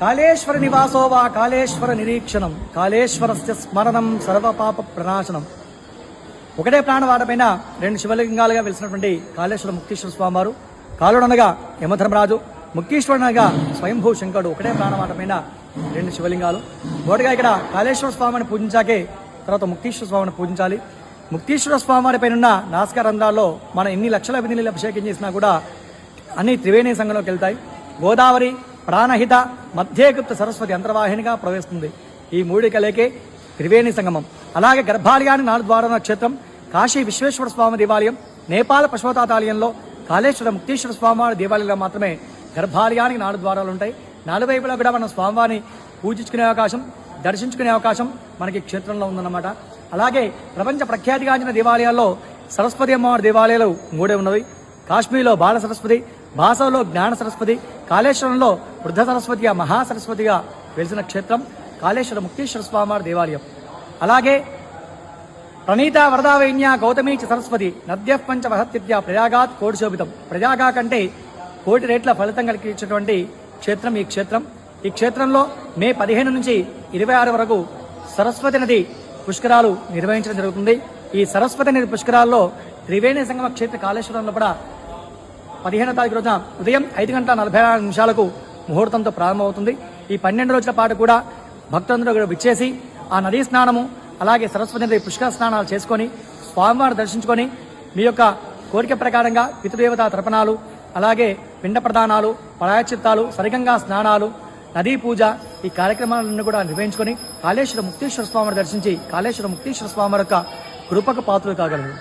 కాళేశ్వర నివాసో వా కాళేశ్వర నిరీక్షణం కాళేశ్వరస్య స్మరణం సర్వపాప ప్రణాశనం. ఒకటే ప్రాణవాటపైన రెండు శివలింగాలుగా వెలిసినటువంటి కాళేశ్వర ముక్తీశ్వర స్వామివారు, కాలుడనగా యమధర్మరాజు, ముక్తీశ్వరుడనగా స్వయంభూ శంకరుడు. ఒకటే ప్రాణవాటపైన రెండు శివలింగాలు. మొదటిగా ఇక్కడ కాళేశ్వర స్వామిని పూజించాకే తర్వాత ముక్తీశ్వర స్వామిని పూజించాలి. ముక్తీశ్వర స్వామి పైన నాసికా రంధ్రాల్లో మనం ఎన్ని లక్షల విధిని అభిషేకం చేసినా కూడా అన్ని త్రివేణి సంఘంలోకి వెళ్తాయి. గోదావరి, ప్రాణహిత, మధ్యేగుప్త సరస్వతి అంతర్వాహినిగా ప్రవేశిస్తుంది. ఈ మూడి కలయికే త్రివేణి సంగమం. అలాగే గర్భాలయానికి 4 ద్వారాల క్షేత్రం, కాశీ విశ్వేశ్వర స్వామి దేవాలయం, నేపాల పశుపతాలయంలో కాళేశ్వర ముక్తీశ్వర స్వామివారి దేవాలయంలో మాత్రమే గర్భాలయానికి 4 ద్వారాలు ఉంటాయి. 4 వైపులా కూడా మనం స్వామివారిని పూజించుకునే అవకాశం, దర్శించుకునే అవకాశం మనకి క్షేత్రంలో ఉందన్నమాట. అలాగే ప్రపంచ ప్రఖ్యాతిగాంచిన దేవాలయాల్లో సరస్వతి అమ్మవారి దేవాలయాలు 3 ఉన్నవి. కాశ్మీర్లో బాల సరస్వతి, బాసవలో జ్ఞాన సరస్వతి, కాళేశ్వరంలో వృద్ధ సరస్వతిగా మహాసరస్వతిగా వెలిసిన క్షేత్రం కాళేశ్వర ముక్తీశ్వర స్వామివారి దేవాలయం. అలాగే ప్రణీత వరదావైన్య గౌతమీ చ సరస్వతి నద్య పంచ వహత్య ప్రయాగాత్ కోటి శోభితం. ప్రయాగా కంటే 1,000,000 రెట్ల ఫలితం కలిగించేటువంటి క్షేత్రం ఈ క్షేత్రం. ఈ క్షేత్రంలో మే 15 నుంచి 26 వరకు సరస్వతి నది పుష్కరాలు నిర్వహించడం జరుగుతుంది. ఈ సరస్వతి నది పుష్కరాల్లో త్రివేణి సంగమ క్షేత్ర కాళేశ్వరంలో కూడా 15వ తారీఖు రోజున ఉదయం 5:46 ముహూర్తంతో ప్రారంభమవుతుంది. ఈ 12 రోజుల పాటు కూడా భక్తులందరూ కూడా విచ్చేసి ఆ నదీ స్నానము అలాగే సరస్వతి నది పుష్కర స్నానాలు చేసుకొని స్వామివారిని దర్శించుకొని మీ యొక్క కోరిక ప్రకారంగా పితృదేవతా తర్పణాలు, అలాగే పిండ ప్రదానాలు, ప్రాయశ్చిత్తాలు, సరిగంగా స్నానాలు, నదీ పూజ ఈ కార్యక్రమాలను కూడా నిర్వహించుకొని కాళేశ్వర ముక్తీశ్వర స్వామిని దర్శించి కాళేశ్వర ముక్తీశ్వర స్వామి యొక్క కృపకు పాత్రలు కాగలరు.